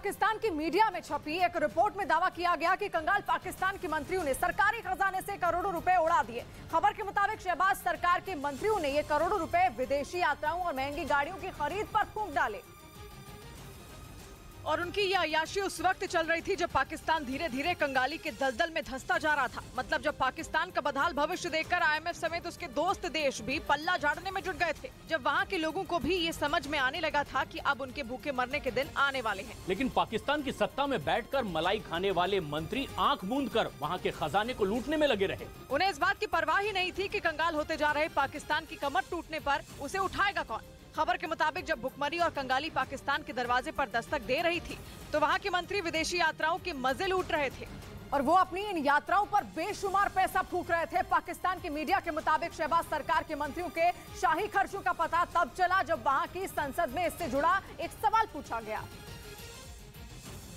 पाकिस्तान की मीडिया में छपी एक रिपोर्ट में दावा किया गया कि कंगाल पाकिस्तान के मंत्रियों ने सरकारी खजाने से करोड़ों रुपए उड़ा दिए। खबर के मुताबिक शहबाज सरकार के मंत्रियों ने ये करोड़ों रुपए विदेशी यात्राओं और महंगी गाड़ियों की खरीद पर फूंक डाले। और उनकी यह अय्याशी उस वक्त चल रही थी जब पाकिस्तान धीरे धीरे कंगाली के दलदल में धंसता जा रहा था। मतलब जब पाकिस्तान का बदहाल भविष्य देखकर IMF समेत उसके दोस्त देश भी पल्ला झाड़ने में जुट गए थे। जब वहाँ के लोगों को भी ये समझ में आने लगा था कि अब उनके भूखे मरने के दिन आने वाले हैं। लेकिन पाकिस्तान की सत्ता में बैठकर मलाई खाने वाले मंत्री आंख मूंद कर वहाँ के खजाने को लूटने में लगे रहे। उन्हें इस बात की परवाह ही नहीं थी कि कंगाल होते जा रहे पाकिस्तान की कमर टूटने पर उसे उठाएगा कौन। खबर के मुताबिक जब भुखमरी और कंगाली पाकिस्तान के दरवाजे पर दस्तक दे रही थी तो वहाँ के मंत्री विदेशी यात्राओं के मजे लूट रहे थे और वो अपनी इन यात्राओं पर बेशुमार पैसा फूंक रहे थे। पाकिस्तान की मीडिया के मुताबिक शहबाज सरकार के मंत्रियों के शाही खर्चों का पता तब चला जब वहाँ की संसद में इससे जुड़ा एक सवाल पूछा गया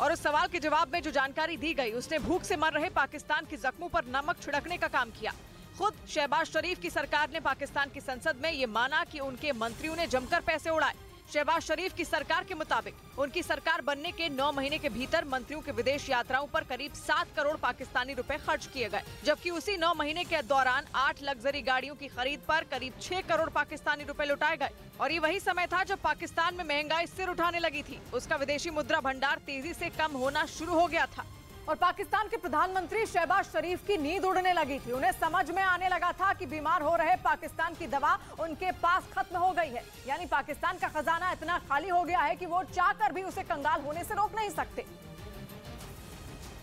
और उस सवाल के जवाब में जो जानकारी दी गई उसने भूख से मर रहे पाकिस्तान के जख्मों पर नमक छिड़कने का काम किया। खुद शहबाज शरीफ की सरकार ने पाकिस्तान की संसद में ये माना कि उनके मंत्रियों ने जमकर पैसे उड़ाए। शहबाज शरीफ की सरकार के मुताबिक उनकी सरकार बनने के 9 महीने के भीतर मंत्रियों के विदेश यात्राओं पर करीब 7 करोड़ पाकिस्तानी रुपए खर्च किए गए, जबकि उसी 9 महीने के दौरान 8 लग्जरी गाड़ियों की खरीद पर करीब 6 करोड़ पाकिस्तानी रुपए लुटाए गए। और ये वही समय था जब पाकिस्तान में महंगाई सिर उठाने लगी थी। उसका विदेशी मुद्रा भंडार तेजी से कम होना शुरू हो गया था और पाकिस्तान के प्रधानमंत्री शहबाज शरीफ की नींद उड़ने लगी थी। उन्हें समझ में आने लगा था कि बीमार हो रहे पाकिस्तान की दवा उनके पास खत्म हो गई है। यानी पाकिस्तान का खजाना इतना खाली हो गया है कि वो चाहकर भी उसे कंगाल होने से रोक नहीं सकते।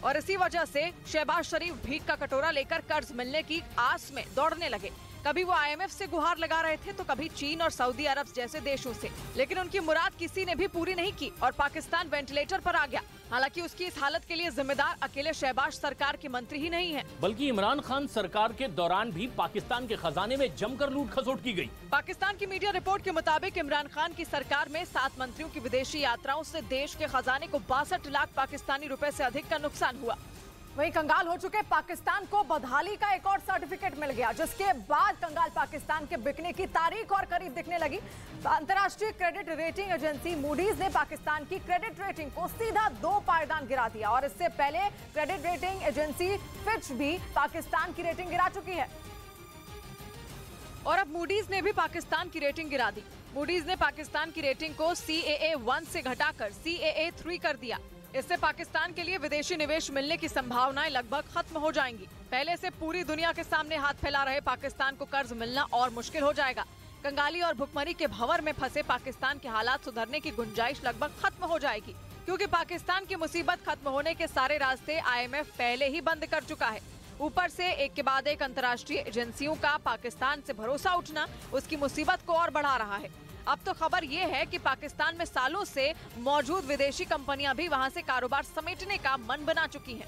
और इसी वजह से शहबाज शरीफ भीख का कटोरा लेकर कर्ज मिलने की आस में दौड़ने लगे। कभी वो IMF से गुहार लगा रहे थे तो कभी चीन और सऊदी अरब जैसे देशों से, लेकिन उनकी मुराद किसी ने भी पूरी नहीं की और पाकिस्तान वेंटिलेटर पर आ गया। हालांकि उसकी इस हालत के लिए जिम्मेदार अकेले शहबाज सरकार के मंत्री ही नहीं हैं, बल्कि इमरान खान सरकार के दौरान भी पाकिस्तान के खजाने में जमकर लूट खसोट की गई। पाकिस्तान की मीडिया रिपोर्ट के मुताबिक इमरान खान की सरकार में 7 मंत्रियों की विदेशी यात्राओं से देश के खजाने को 62 लाख पाकिस्तानी रुपए से अधिक का नुकसान हुआ। वहीं कंगाल हो चुके पाकिस्तान को बदहाली का एक और सर्टिफिकेट मिल गया, जिसके बाद कंगाल पाकिस्तान के बिकने की तारीख और करीब दिखने लगी। अंतर्राष्ट्रीय क्रेडिट रेटिंग एजेंसी मूडीज ने पाकिस्तान की क्रेडिट रेटिंग को सीधा 2 पायदान गिरा दिया और इससे पहले क्रेडिट रेटिंग एजेंसी फिच भी पाकिस्तान की रेटिंग गिरा चुकी है और अब मूडीज ने भी पाकिस्तान की रेटिंग गिरा दी। मूडीज ने पाकिस्तान की रेटिंग को CAA1 से घटाकर CAA3 कर दिया। इससे पाकिस्तान के लिए विदेशी निवेश मिलने की संभावनाएं लगभग खत्म हो जाएंगी। पहले से पूरी दुनिया के सामने हाथ फैला रहे पाकिस्तान को कर्ज मिलना और मुश्किल हो जाएगा। कंगाली और भुखमरी के भंवर में फंसे पाकिस्तान के हालात सुधरने की गुंजाइश लगभग खत्म हो जाएगी, क्योंकि पाकिस्तान की मुसीबत खत्म होने के सारे रास्ते IMF पहले ही बंद कर चुका है। ऊपर से एक के बाद एक अंतर्राष्ट्रीय एजेंसियों का पाकिस्तान से भरोसा उठना उसकी मुसीबत को और बढ़ा रहा है। अब तो खबर ये है कि पाकिस्तान में सालों से मौजूद विदेशी कंपनियां भी वहां से कारोबार समेटने का मन बना चुकी हैं।